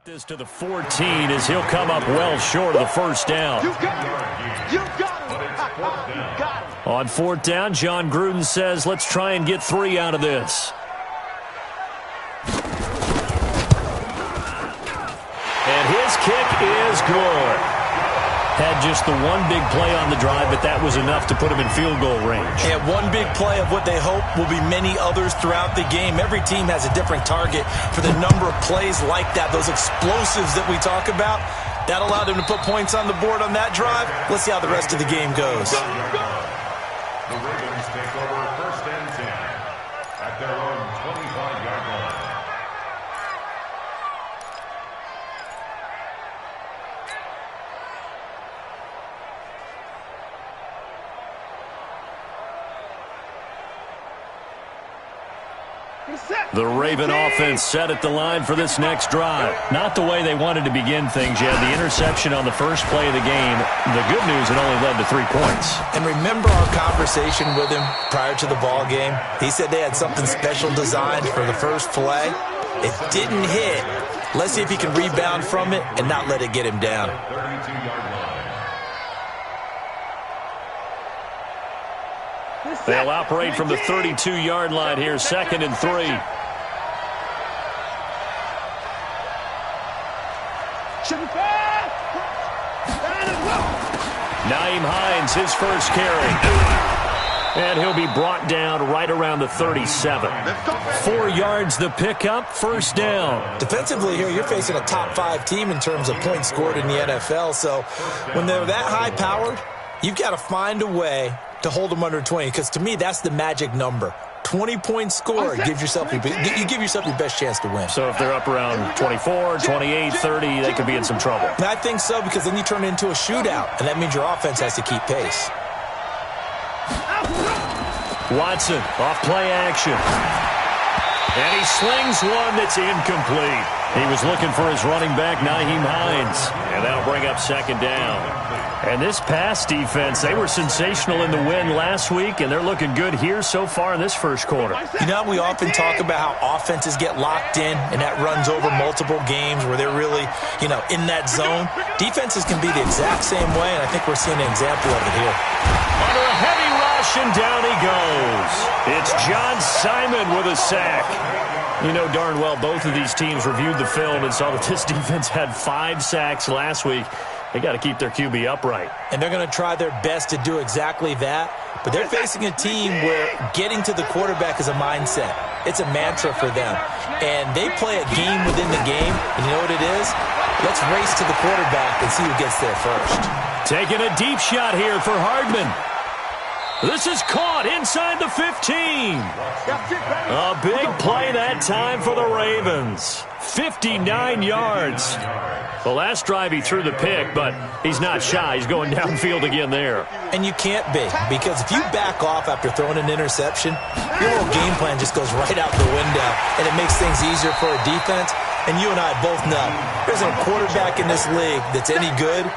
This to the 14 as he'll come up well short of the first down. You got it. You got it. On fourth down, John Gruden says, let's try and get 3 out of this. And his kick is good. Had just the one big play on the drive, but that was enough to put him in field goal range. And one big play of what they hope will be many others throughout the game. Every team has a different target for the number of plays like that, those explosives that we talk about. That allowed him to put points on the board on that drive. Let's see how the rest of the game goes. The Ravens take over first and 10 at their own 25-yard line. The Raven offense set at the line for this next drive. Not the way they wanted to begin things. You had the interception on the first play of the game. The good news, it only led to 3 points. And remember our conversation with him prior to the ball game? He said they had something special designed for the first play. It didn't hit. Let's see if he can rebound from it and not let it get him down. 32-yard line. They'll operate from the 32-yard line here, 2nd and 3. Nyheim Hines, his first carry. And he'll be brought down right around the 37. 4 yards the pickup, first down. Defensively here, you're facing a top 5 team in terms of points scored in the NFL. So when they're that high-powered, you've got to find a way to hold them under 20, because to me, that's the magic number. 20 points scored, you give yourself your best chance to win. So if they're up around 24, 28, 30, they could be in some trouble. And I think so, because then you turn it into a shootout, and that means your offense has to keep pace. Watson, off play action. And he slings one that's incomplete. He was looking for his running back, Nyheim Hines. And that'll bring up 2nd down. And this pass defense, they were sensational in the win last week, and they're looking good here so far in this first quarter. You know, we often talk about how offenses get locked in, and that runs over multiple games where they're really, in that zone. Defenses can be the exact same way, and I think we're seeing an example of it here. Under a heavy rush, and down he goes. It's John Simon with a sack. You know darn well both of these teams reviewed the film and saw that this defense had 5 sacks last week. They got to keep their QB upright. And they're going to try their best to do exactly that. But they're facing a team where getting to the quarterback is a mindset. It's a mantra for them. And they play a game within the game. And you know what it is? Let's race to the quarterback and see who gets there first. Taking a deep shot here for Hardman. This is caught inside the 15. A big play that time for the Ravens. 59 yards. The last drive he threw the pick, but he's not shy. He's going downfield again there. And you can't be, because if you back off after throwing an interception, your whole game plan just goes right out the window, and it makes things easier for a defense. And you and I both know there isn't a quarterback in this league that's any good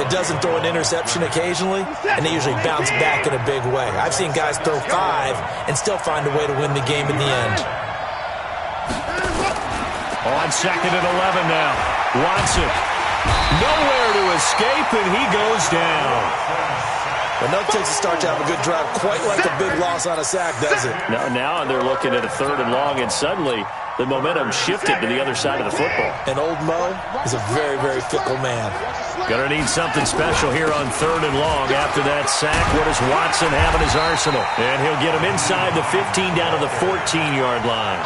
that doesn't throw an interception occasionally, and they usually bounce back in a big way. I've seen guys throw 5 and still find a way to win the game in the end. On 2nd and 11 now. Watson. Nowhere to escape, and he goes down. Enough takes to start to have a good drive, quite like a big loss on a sack, does it? Now they're looking at a 3rd and long, and suddenly the momentum shifted to the other side of the football. And old Mo is a very, very fickle man. Gonna need something special here on 3rd and long. After that sack, what does Watson have in his arsenal? And he'll get him inside the 15 down to the 14-yard line.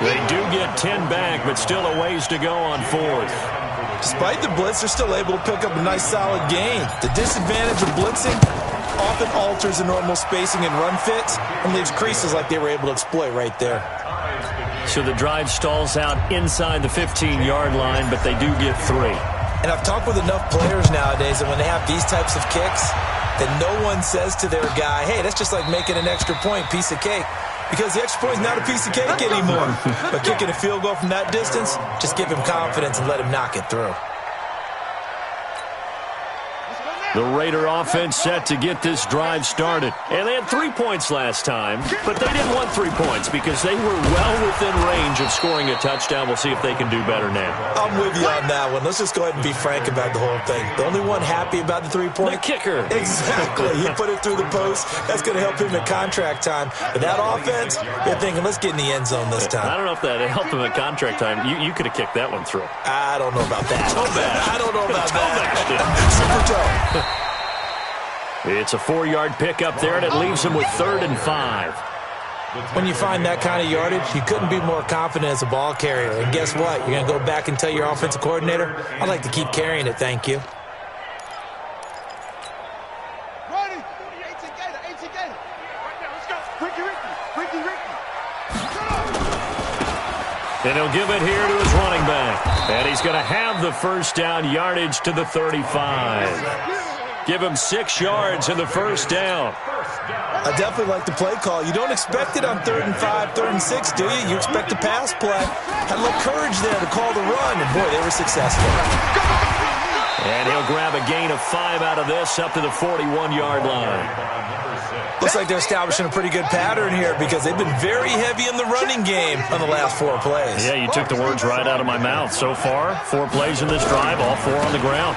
They do get 10 back, but still a ways to go on 4th. Despite the blitz, they're still able to pick up a nice, solid gain. The disadvantage of blitzing often alters the normal spacing and run fits and leaves creases like they were able to exploit right there. So the drive stalls out inside the 15-yard line, but they do get 3. And I've talked with enough players nowadays that when they have these types of kicks, that no one says to their guy, hey, that's just like making an extra point, piece of cake. Because the extra point is not a piece of cake anymore. But kicking a field goal from that distance, just give him confidence and let him knock it through. The Raider offense set to get this drive started. And they had 3 points last time, but they didn't want 3 points because they were well within range of scoring a touchdown. We'll see if they can do better now. I'm with you on that one. Let's just go ahead and be frank about the whole thing. The only one happy about the 3-point? The kicker. Exactly. He put it through the post. That's going to help him at contract time. But that offense, they're thinking, let's get in the end zone this time. I don't know if that helped him at contract time. You could have kicked that one through. I don't know about that. I don't know about that. Super toe. It's a 4-yard pickup there, and it leaves him with 3rd and 5. When you find that kind of yardage, you couldn't be more confident as a ball carrier. And guess what? You're going to go back and tell your offensive coordinator, I'd like to keep carrying it, thank you. And he'll give it here to his running back. And he's going to have the first down yardage to the 35. Give him 6 yards in the first down. I definitely like the play call. You don't expect it on 3rd and 5, 3rd and 6, do you? You expect a pass play. Had a little courage there to call the run, and boy, they were successful. And he'll grab a gain of 5 out of this up to the 41-yard line. Looks like they're establishing a pretty good pattern here because they've been very heavy in the running game on the last 4 plays. Yeah, you took the words right out of my mouth. So far, 4 plays in this drive, all 4 on the ground.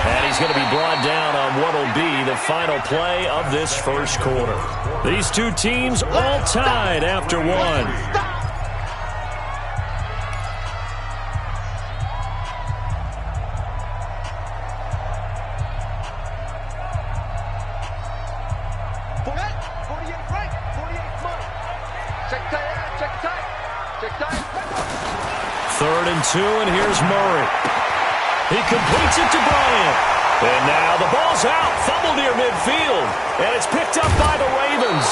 And he's going to be brought down on what will be the final play of this first quarter. These two teams all tied after 1. Third and 2, and here's Murray. He completes it to Bryant. And now the ball's out, fumbled near midfield, and it's picked up by the Ravens.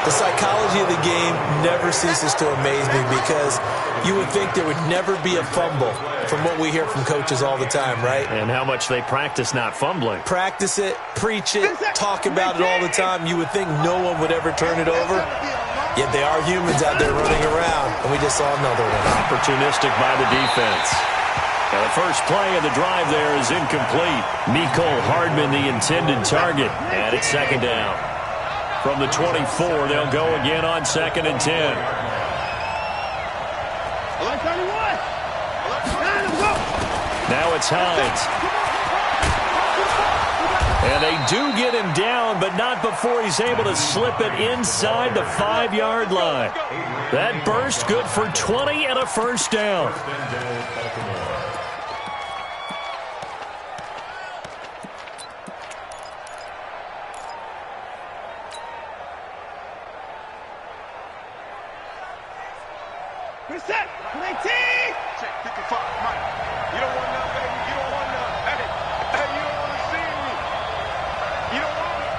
The psychology of the game never ceases to amaze me because you would think there would never be a fumble from what we hear from coaches all the time, right? And how much they practice not fumbling. Practice it, preach it, talk about it all the time. You would think no one would ever turn it over. Yet they are humans out there running around, and we just saw another one. Opportunistic by the defense. Now the first play of the drive there is incomplete. Mecole Hardman, the intended target, and it's 2nd down. From the 24, they'll go again on 2nd and 10. Now it's Hines. And they do get him down, but not before he's able to slip it inside the 5-yard line. That burst good for 20 and a first down. Reset. 19. Check 55. Mike. You don't want none, baby. You don't want none. Hey, you don't want to see me. You don't want it.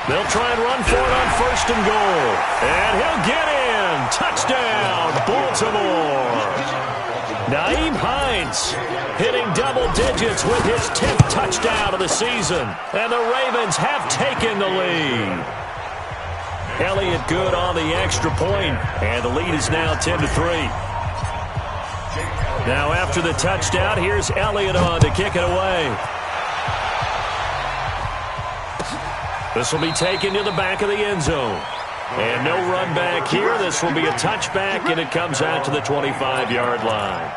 They'll try and run for it on 1st and goal. And he'll get in. Touchdown, Baltimore. Nyheim Hines hitting double digits with his 10th touchdown of the season. And the Ravens have taken the lead. Elliott good on the extra point, and the lead is now 10-3. Now after the touchdown, here's Elliott on to kick it away. This will be taken to the back of the end zone. And no run back here. This will be a touchback, and it comes out to the 25-yard line.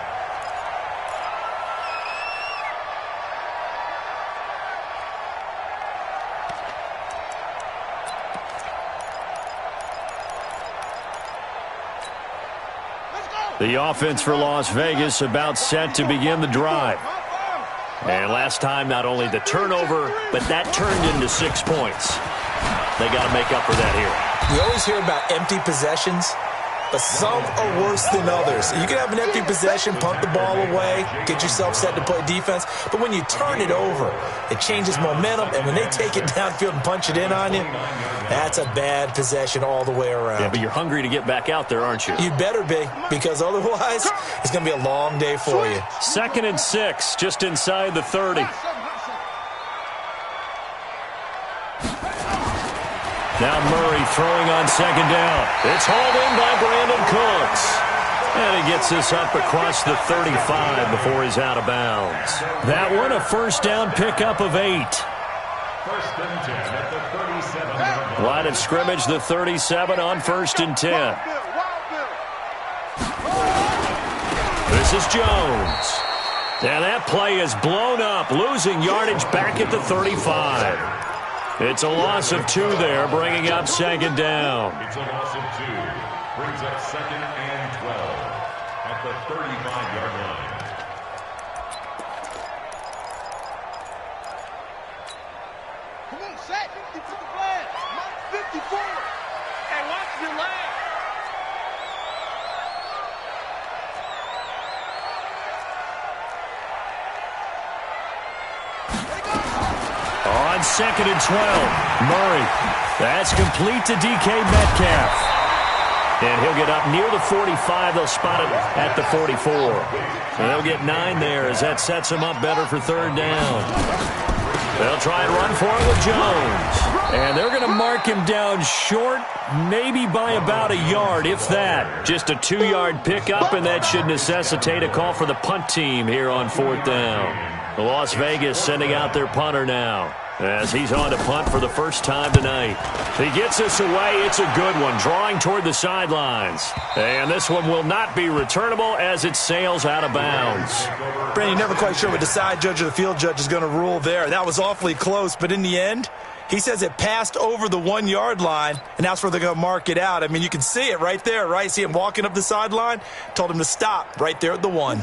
The offense for Las Vegas about set to begin the drive. And last time, not only the turnover, but that turned into 6 points. They got to make up for that here. We always hear about empty possessions, but some are worse than others. You can have an empty possession, punt the ball away, get yourself set to play defense, but when you turn it over, it changes momentum, and when they take it downfield and punch it in on you, that's a bad possession all the way around. Yeah, but you're hungry to get back out there, aren't you? You better be, because otherwise, it's going to be a long day for you. 2nd and 6, just inside the 30. Now Murray throwing on 2nd down. It's hauled in by Brandon Cooks. And he gets this up across the 35 before he's out of bounds. That one, a first down pickup of 8. First and 10 at the 37. Line of scrimmage, the 37 on first and 10. This is Jones. And that play is blown up, losing yardage back at the 35. It's a loss of 2 there, bringing up second down. It's a loss of 2. Brings up second and 12 at the 35-yard line. Come on, Shaq. 50 to the flag. 54. Hey, watch your leg. On second and 12, Murray. That's complete to DK Metcalf. And he'll get up near the 45. They'll spot it at the 44. So they'll get 9 there as that sets him up better for third down. They'll try and run for it with Jones. And they're going to mark him down short, maybe by about a yard, if that. Just a 2-yard pickup, and that should necessitate a call for the punt team here on fourth down. The Las Vegas sending out their punter now as he's on to punt for the first time tonight. He gets this away. It's a good one, drawing toward the sidelines. And this one will not be returnable as it sails out of bounds. Brandon, you're never quite sure what the side judge or the field judge is going to rule there. That was awfully close, but in the end, he says it passed over the 1-yard line, and that's where they're going to mark it out. I mean, you can see it right there, right? See him walking up the sideline? Told him to stop right there at the 1.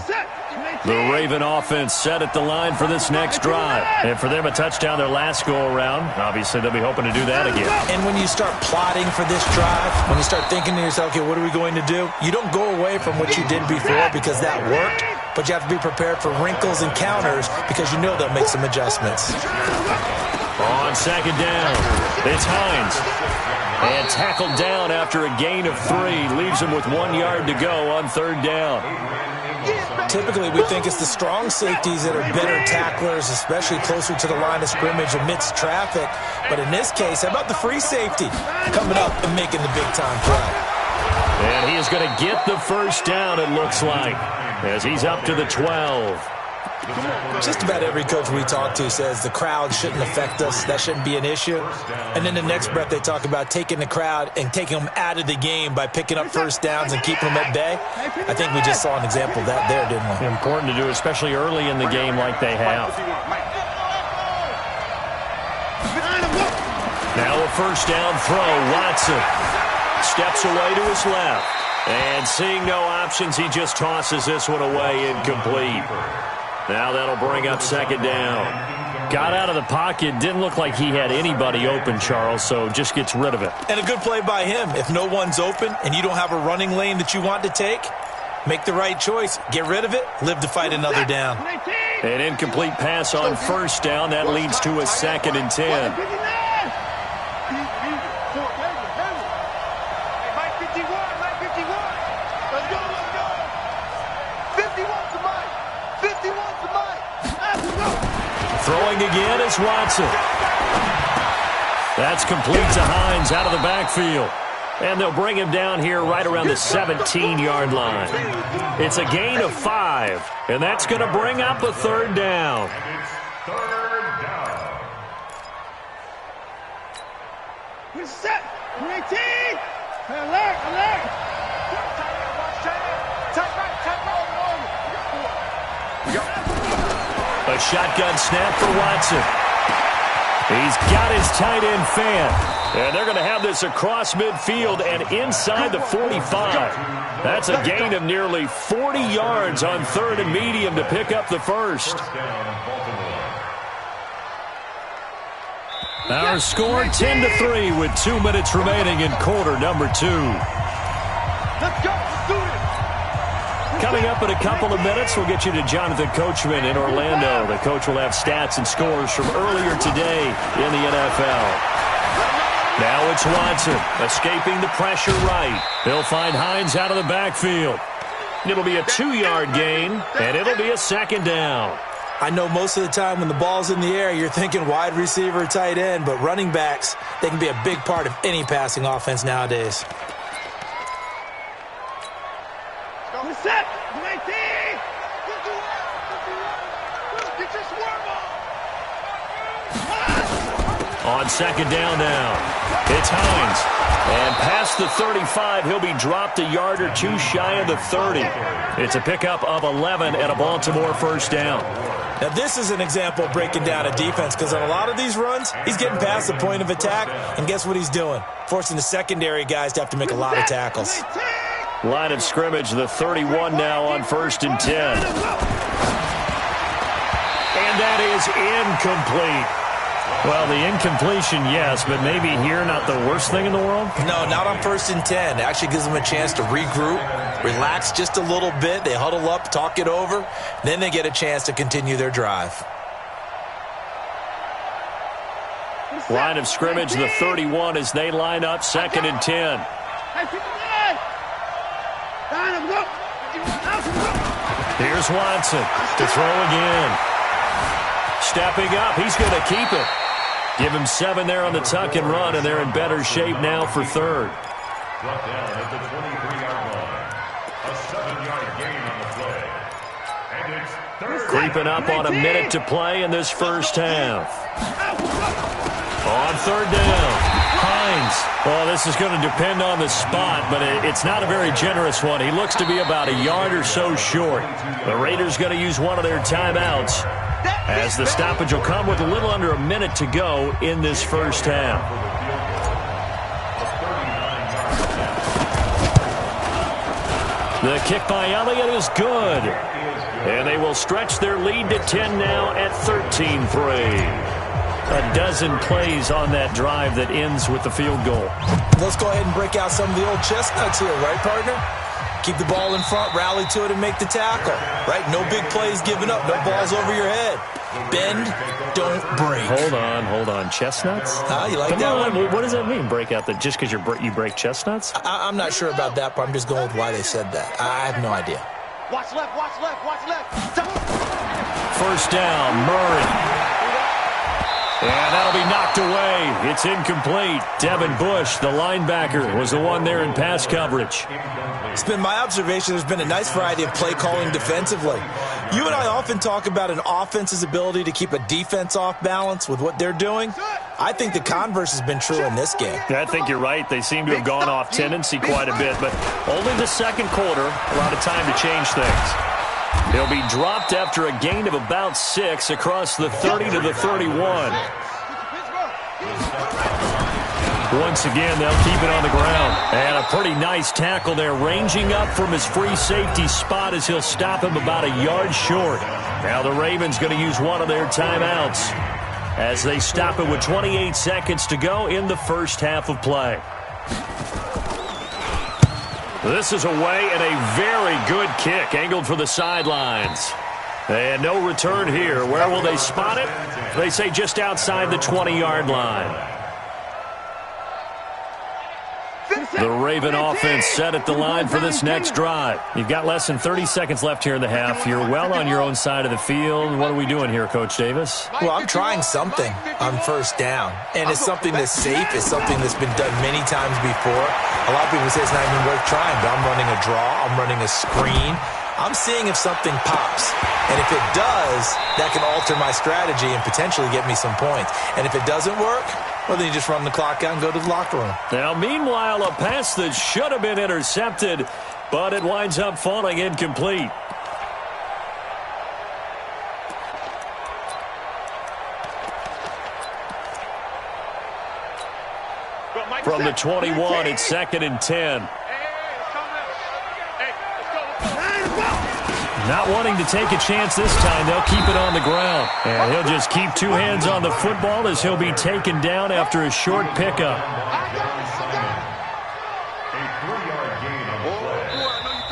The Raven offense set at the line for this next drive. And for them, a touchdown their last go-around. Obviously, they'll be hoping to do that again. And when you start plotting for this drive, when you start thinking to yourself, okay, what are we going to do? You don't go away from what you did before because that worked, but you have to be prepared for wrinkles and counters because you know they'll make some adjustments. On second down, it's Hines. And tackled down after a gain of 3. Leaves him with 1 yard to go on third down. Typically, we think it's the strong safeties that are better tacklers, especially closer to the line of scrimmage amidst traffic. But in this case, how about the free safety coming up and making the big-time play? And he is going to get the first down, it looks like, as he's up to the 12. Just about every coach we talk to says the crowd shouldn't affect us. That shouldn't be an issue. And then the next breath they talk about taking the crowd and taking them out of the game by picking up first downs and keeping them at bay. I think we just saw an example of that there, didn't we? Important to do, especially early in the game like they have. Now a first down throw. Watson steps away to his left. And seeing no options, he just tosses this one away incomplete. Now that'll bring up second down. Got out of the pocket. Didn't look like he had anybody open, Charles, so just gets rid of it. And a good play by him. If no one's open and you don't have a running lane that you want to take, make the right choice. Get rid of it. Live to fight another down. An incomplete pass on first down. That leads to a second and 10. Throwing again is Watson. That's complete to Hines out of the backfield. And they'll bring him down here right around the 17-yard line. It's a gain of 5, and that's going to bring up a third down. And it's third down. We're set. 18. Alert, alert. A shotgun snap for Watson. He's got his tight end fan. And they're going to have this across midfield and inside the 45. That's a gain of nearly 40 yards on third and medium to pick up the first. Our score 10-3 with 2 minutes remaining in quarter number 2. Let's go. Let's do it. Coming up in a couple of minutes, we'll get you to Jonathan Coachman in Orlando. The coach will have stats and scores from earlier today in the NFL. Now it's Watson escaping the pressure right. They'll find Hines out of the backfield. It'll be a 2-yard gain, and it'll be a second down. I know most of the time when the ball's in the air, you're thinking wide receiver, tight end, but running backs, they can be a big part of any passing offense nowadays. On second down now, it's Hines. And past the 35, he'll be dropped a yard or two shy of the 30. It's a pickup of 11 and a Baltimore first down. Now, this is an example of breaking down a defense because on a lot of these runs, he's getting past the point of attack, and guess what he's doing? Forcing the secondary guys to have to make a lot of tackles. Line of scrimmage, the 31 now on 1st and 10. And that is incomplete. Well, the incompletion, yes, but maybe here not the worst thing in the world? No, not on 1st and 10. It actually gives them a chance to regroup, relax just a little bit. They huddle up, talk it over. Then they get a chance to continue their drive. Line of scrimmage, the 31 as they line up 2nd and 10. Here's Watson to throw again. Stepping up, he's going to keep it. Give him 7 there on the tuck and run, and they're in better shape now for 3rd. Brought down at the 23-yard line. A 7-yard gain on the play. And it's 3rd. Creeping up on a minute to play in this first half. On 3rd down, Hines. Well, this is going to depend on the spot, but it's not a very generous one. He looks to be about a yard or so short. The Raiders going to use one of their timeouts, as the stoppage will come with a little under a minute to go in this first half. The kick by Elliott is good. And they will stretch their lead to 10 now at 13-3. A dozen plays on that drive that ends with the field goal. Let's go ahead and break out some of the old chestnuts here, right, partner? Keep the ball in front, rally to it, and make the tackle. Right? No big plays given up. No balls over your head. Bend, don't break. Hold on. Chestnuts? You like that one? What does that mean, break out? Just because you break chestnuts? I'm not sure about that, but I'm just going with why they said that. I have no idea. Watch left. First down, Murray. And that'll be knocked away. It's incomplete. Devin Bush, the linebacker, was the one there in pass coverage. It's been my observation there's been a nice variety of play calling defensively. You and I often talk about an offense's ability to keep a defense off balance with what they're doing. I think the converse has been true in this game. Yeah, I think you're right. They seem to have gone off tendency quite a bit, but only the second quarter, a lot of time to change things. He'll be dropped after a gain of about 6 across the 30 to the 31. Once again, they'll keep it on the ground. And a pretty nice tackle there, ranging up from his free safety spot as he'll stop him about a yard short. Now the Ravens going to use one of their timeouts as they stop it with 28 seconds to go in the first half of play. This is away and a very good kick, angled for the sidelines. And no return here. Where will they spot it? They say just outside the 20-yard line. The Raven offense set at the line for this next drive. You've got less than 30 seconds left here in the half. You're well on your own side of the field. What are we doing here, Coach Davis? Well, I'm trying something on first down. And it's something that's safe. It's something that's been done many times before. A lot of people say it's not even worth trying, but I'm running a draw. I'm running a screen. I'm seeing if something pops. And if it does, that can alter my strategy and potentially get me some points. And if it doesn't work, well, then you just run the clock out and go to the locker room. Now, meanwhile, a pass that should have been intercepted, but it winds up falling incomplete. From the 21, it's 2nd and 10. Not wanting to take a chance this time, they'll keep it on the ground. And he'll just keep 2 hands on the football as he'll be taken down after a short pickup.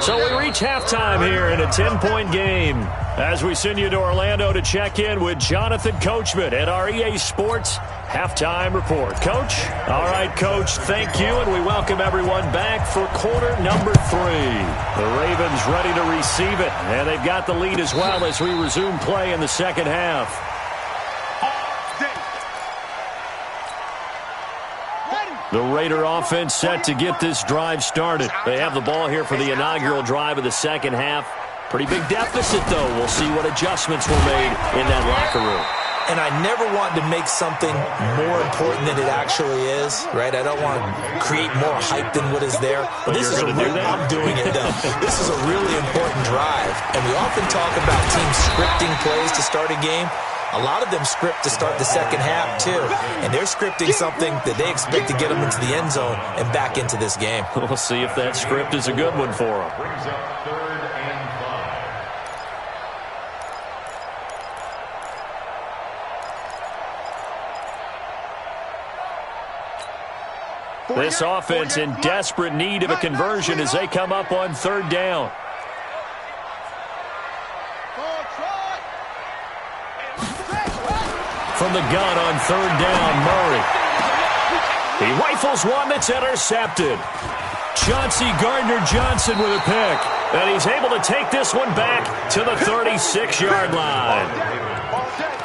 So we reach halftime here in a 10-point game as we send you to Orlando to check in with Jonathan Coachman at our EA Sports Halftime Report. Coach? All right, Coach, thank you, and we welcome everyone back for quarter number 3. The Ravens ready to receive it, and they've got the lead as well as we resume play in the second half. The Raider offense set to get this drive started. They have the ball here for the inaugural drive of the second half. Pretty big deficit, though. We'll see what adjustments were made in that locker room. and I never want to make something more important than it actually is, right? I don't want to create more hype than what is there. But this is I'm doing it, though. This is a really important drive, and we often talk about teams scripting plays to start a game. A lot of them script to start the second half, too. And they're scripting something that they expect to get them into the end zone and back into this game. We'll see if that script is a good one for them. Brings up 3rd and 5. This offense in desperate need of a conversion as they come up on 3rd down. From the gun on 3rd down, Murray. He rifles one that's intercepted. Chauncey Gardner-Johnson with a pick. And he's able to take this one back to the 36-yard line.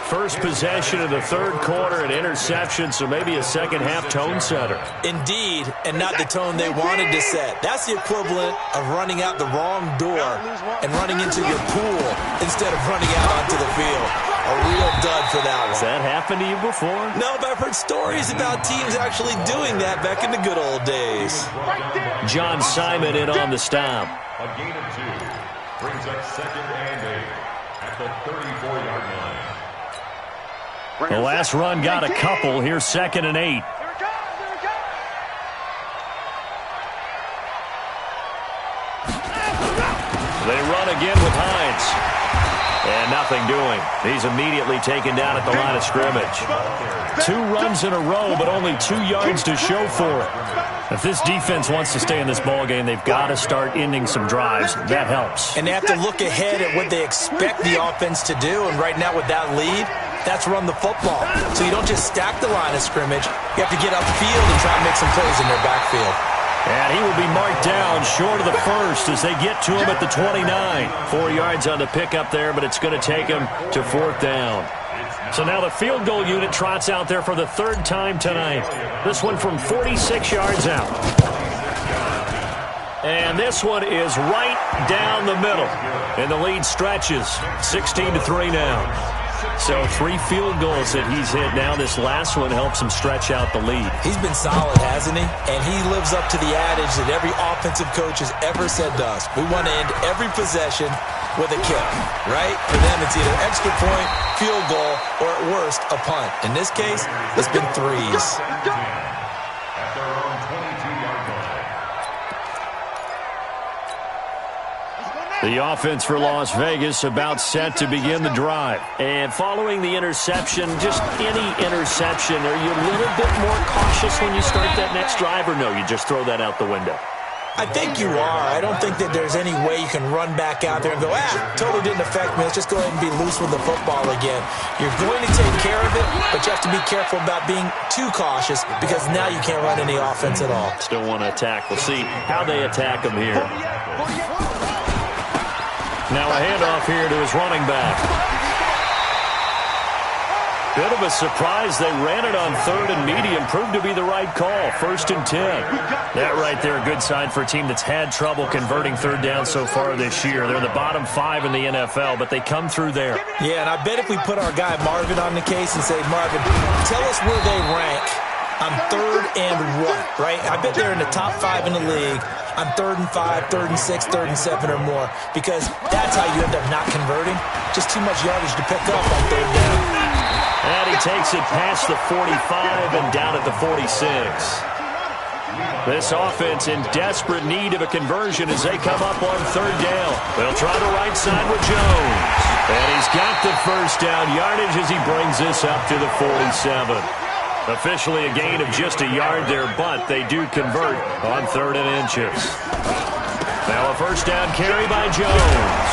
First possession of the 3rd quarter, an interception, so maybe a second-half tone setter. Indeed, and not the tone they wanted to set. That's the equivalent of running out the wrong door and running into your pool instead of running out onto the field. A real dud for that one. Has that happened to you before? No, but I've heard stories about teams actually doing that back in the good old days. John Simon in on the stop. A gain of 2. Brings up 2nd and 8 at the 34-yard line. The last run got a couple. Here's 2nd and 8. They run again with Hines. And nothing doing. He's immediately taken down at the line of scrimmage. 2 runs in a row, but only 2 yards to show for it. If this defense wants to stay in this ballgame, they've got to start ending some drives. That helps. And they have to look ahead at what they expect the offense to do. And right now with that lead, that's run the football. So you don't just stack the line of scrimmage. You have to get upfield and try to make some plays in their backfield. And he will be marked down short of the first as they get to him at the 29. 4 yards on the pickup there, but it's going to take him to 4th down. So now the field goal unit trots out there for the 3rd time tonight. This one from 46 yards out. And this one is right down the middle. And the lead stretches 16-3 now. So 3 field goals that he's hit now. This last one helps him stretch out the lead. He's been solid, hasn't he? And he lives up to the adage that every offensive coach has ever said to us. We want to end every possession with a kick, right? For them, it's either extra point, field goal, or at worst, a punt. In this case, it's been 3s. At their own 22-yard line. The offense for Las Vegas about set to begin the drive. And following the interception, just any interception, are you a little bit more cautious when you start that next drive, or no, you just throw that out the window? I think you are. I don't think that there's any way you can run back out there and go, totally didn't affect me. Let's just go ahead and be loose with the football again. You're going to take care of it, but you have to be careful about being too cautious because now you can't run any offense at all. Still want to attack. We'll see how they attack him here. Now a handoff here to his running back. Bit of a surprise. They ran it on 3rd and medium. Proved to be the right call. 1st and 10. That right there, a good sign for a team that's had trouble converting 3rd down so far this year. They're the bottom 5 in the NFL, but they come through there. Yeah, and I bet if we put our guy Marvin on the case and say, Marvin, tell us where they rank on 3rd and 1, right? I bet they're in the top 5 in the league on 3rd and 5, 3rd and 6, 3rd and 7 or more, because that's how you end up not converting. Just too much yardage to pick up on 3rd down. And he takes it past the 45 and down at the 46. This offense in desperate need of a conversion as they come up on 3rd down. They'll try the right side with Jones. And he's got the first down yardage as he brings this up to the 47. Officially a gain of just a yard there, but they do convert on 3rd and inches. Now a first down carry by Jones.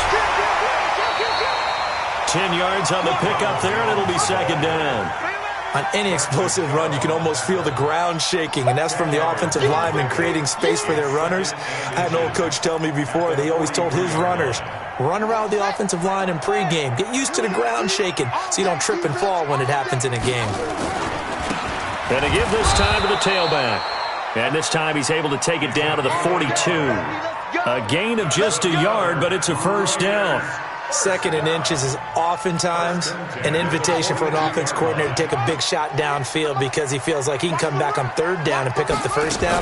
10 yards on the pickup there, and it'll be 2nd down. On any explosive run, you can almost feel the ground shaking, and that's from the offensive linemen creating space for their runners. I had an old coach tell me before, they always told his runners, run around the offensive line in pregame. Get used to the ground shaking so you don't trip and fall when it happens in a game. And to give this time to the tailback. And this time he's able to take it down to the 42. A gain of just a yard, but it's a first down. Second and inches is oftentimes an invitation for an offense coordinator to take a big shot downfield because he feels like he can come back on third down and pick up the first down.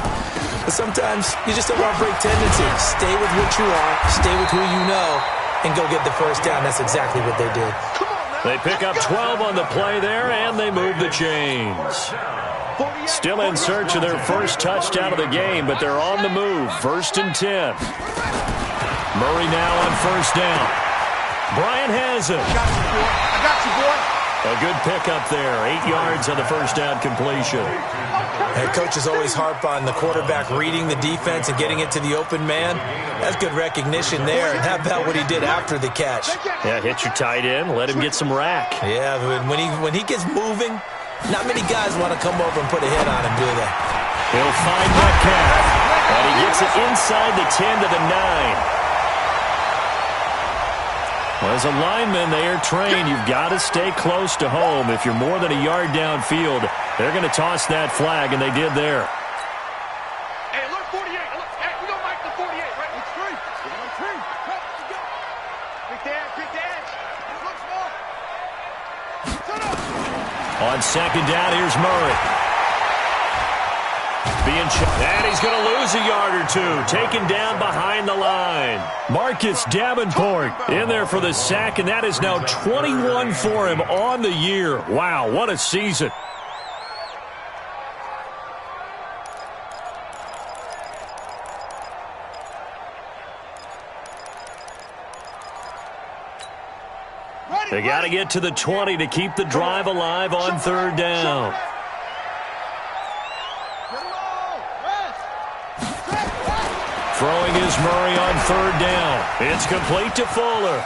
But sometimes you just don't want to break tendency. Stay with what you are, stay with who you know, and go get the first down. That's exactly what they did. They pick up 12 on the play there, and they move the chains. Still in search of their first touchdown of the game, but they're on the move. 1st and 10. Murray now on first down. Bryant has it. I got you, boy. A good pickup there. 8 yards on the first down completion. Head coaches always harp on the quarterback reading the defense and getting it to the open man. That's good recognition there. And how about what he did after the catch? Yeah, hit your tight end. Let him get some rack. Yeah, when he gets moving, not many guys want to come over and put a hit on him, do they? He'll find Metcalf. And he gets it inside the 10 to the 9. Well, as a lineman, they are trained. You've got to stay close to home. If you're more than a yard downfield, they're going to toss that flag, and they did there. Hey, look, 48. Look, hey, we don't like the 48, right? It's free. It's free. Let's go. Pick the edge. Pick the edge. Look small. Shut up. On second down, here's Murray. And he's going to lose a yard or two. Taken down behind the line. Marcus Davenport in there for the sack, and that is now 21 for him on the year. Wow, what a season. They got to get to the 20 to keep the drive alive on third down. Throwing is Murray on third down. It's complete to Fuller.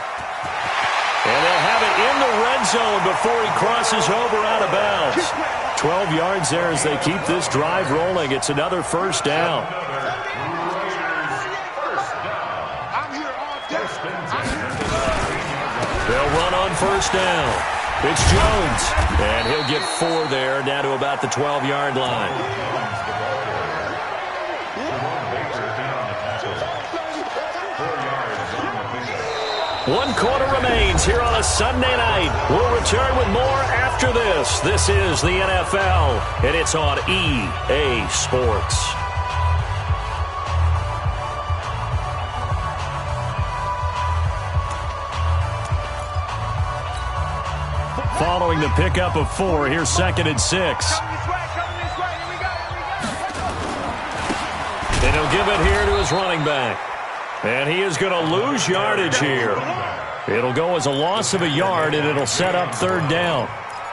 And they'll have it in the red zone before he crosses over out of bounds. 12 yards there as they keep this drive rolling. It's another first down. They'll run on first down. It's Jones. And he'll get 4 there, down to about the 12-yard line. 1 quarter remains here on a Sunday night. We'll return with more after this. This is the NFL, and it's on EA Sports. Following the pickup of 4, here's 2nd and 6. And he'll give it here to his running back. And he is going to lose yardage here. It'll go as a loss of a yard, and it'll set up third down.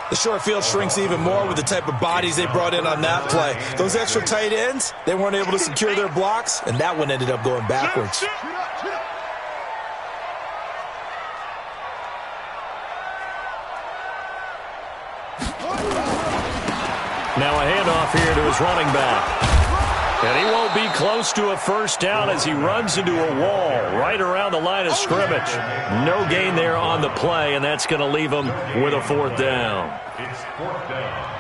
The short field shrinks even more with the type of bodies they brought in on that play. Those extra tight ends, they weren't able to secure their blocks, and that one ended up going backwards. Now a handoff here to his running back. And he won't be close to a first down as he runs into a wall right around the line of scrimmage. No gain there on the play, and that's going to leave him with a 4th down. It's 4th down.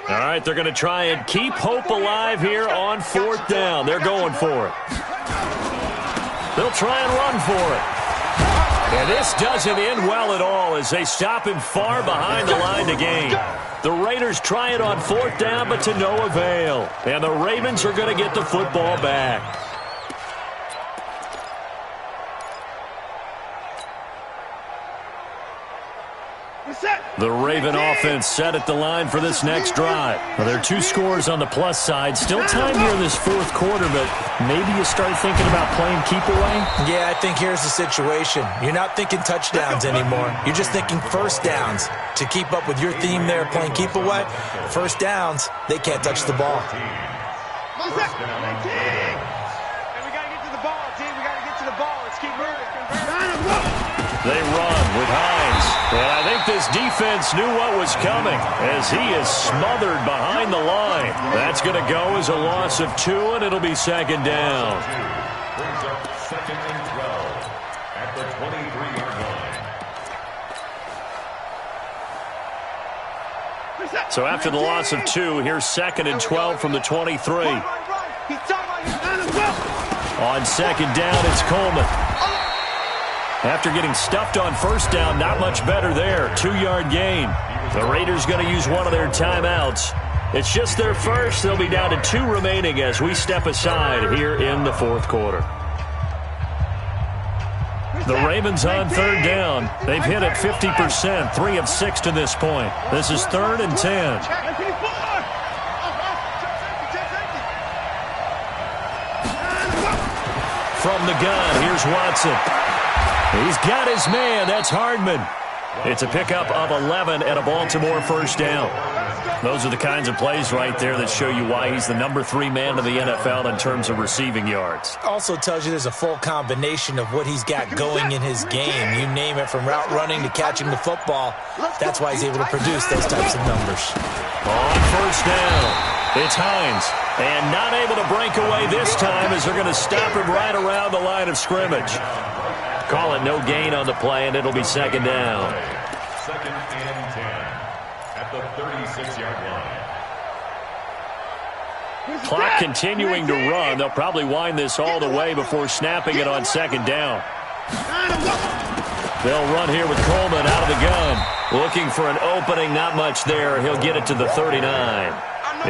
All right, they're going to try and keep hope alive here on 4th down. They're going for it. They'll try and run for it. And this doesn't end well at all as they stop him far behind the line to gain. The Raiders try it on 4th down, but to no avail. And the Ravens are going to get the football back. The Raven offense set at the line for this next drive. Well, there are 2 scores on the plus side. Still time here in this 4th quarter, but maybe you start thinking about playing keep away? Yeah, I think here's the situation. You're not thinking touchdowns anymore. You're just thinking first downs. To keep up with your theme there, playing keep away, first downs, they can't touch the ball. And we got to get to the ball, team. We got to get to the ball. Let's keep moving. They run with Hines. And I think this defense knew what was coming as he is smothered behind the line. That's going to go as a loss of 2, and it'll be 2nd down. Brings up 2nd and 12 at the So after the loss of 2, here's 2nd and 12 from the 23. On 2nd down, it's Coleman. After getting stuffed on 1st down, not much better there. 2-yard gain. The Raiders going to use one of their timeouts. It's just their first. They'll be down to 2 remaining as we step aside here in the 4th quarter. The Ravens on 3rd down. They've hit it 50%, 3 of 6 to this point. This is 3rd and 10. From the gun, here's Watson. He's got his man. That's Hardman. It's a pickup of 11 and a Baltimore 1st down. Those are the kinds of plays right there that show you why he's the number 3 man in the NFL in terms of receiving yards. Also tells you there's a full combination of what he's got going in his game. You name it, from route running to catching the football. That's why he's able to produce those types of numbers. On 1st down, it's Hines. And not able to break away this time as they're going to stop him right around the line of scrimmage. Call it no gain on the play, and it'll be 2nd down. 2nd and 10 at the 36-yard line. Clock continuing to run. They'll probably wind this all the way before snapping it on 2nd down. They'll run here with Coleman out of the gun. Looking for an opening, not much there. He'll get it to the 39.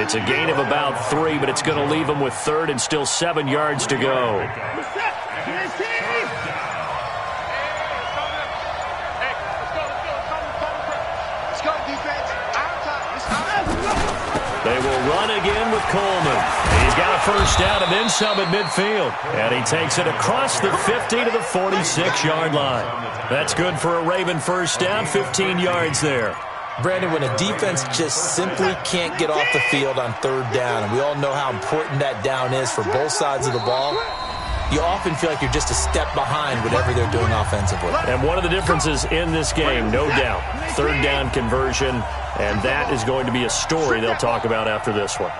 It's a gain of about 3, but it's going to leave him with 3rd and still 7 yards to go. They will run again with Coleman. He's got a 1st down and then some at midfield. And he takes it across the 50 to the 46-yard line. That's good for a Raven 1st down, 15 yards there. Brandon, when a defense just simply can't get off the field on 3rd down, and we all know how important that down is for both sides of the ball, you often feel like you're just a step behind whatever they're doing offensively. And one of the differences in this game, no doubt, 3rd down conversion, and that is going to be a story they'll talk about after this one.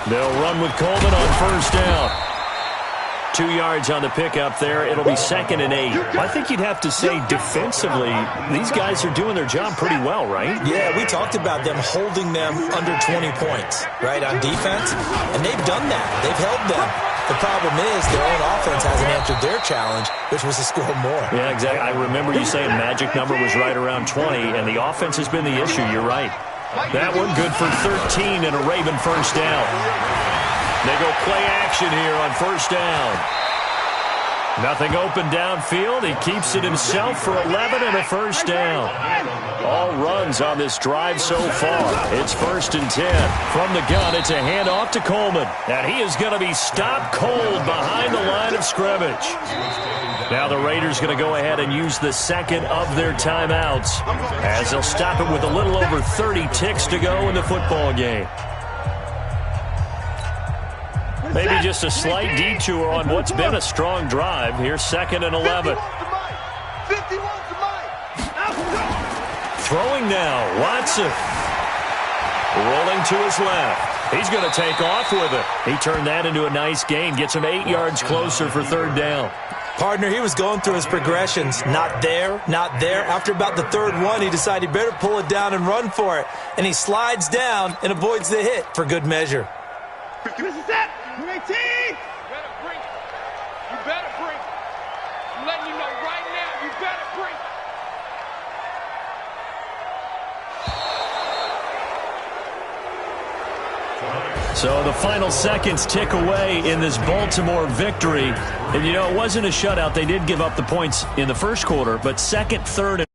They'll run with Coleman on 1st down. 2 yards on the pickup there. It'll be 2nd and 8. I think you'd have to say defensively, these guys are doing their job pretty well, right? Yeah, we talked about them holding them under 20 points, right, on defense. And they've done that. They've held them. The problem is their own offense hasn't answered their challenge, which was to score more. Yeah, exactly. I remember you saying magic number was right around 20, and the offense has been the issue. You're right. That one good for 13 and a Raven 1st down. They go play action here on 1st down. Nothing open downfield. He keeps it himself for 11 and a 1st down. All runs on this drive so far. It's 1st and 10. From the gun, it's a handoff to Coleman. And he is going to be stopped cold behind the line of scrimmage. Now the Raiders going to go ahead and use the 2nd of their timeouts as they'll stop it with a little over 30 ticks to go in the football game. Maybe just a slight detour on what's been a strong drive. Here's 2nd and 11. Throwing now, Watson. Rolling to his left. He's going to take off with it. He turned that into a nice gain. Gets him 8 yards closer for 3rd down. Partner, he was going through his progressions. Not there, not there. After about the 3rd one, he decided he better pull it down and run for it. And he slides down and avoids the hit for good measure. This is it. 18. You better bring it. You better bring it. I'm letting you know right now, you better bring it. So the final seconds tick away in this Baltimore victory. And, you know, it wasn't a shutout. They did give up the points in the 1st quarter, but 2nd, 3rd,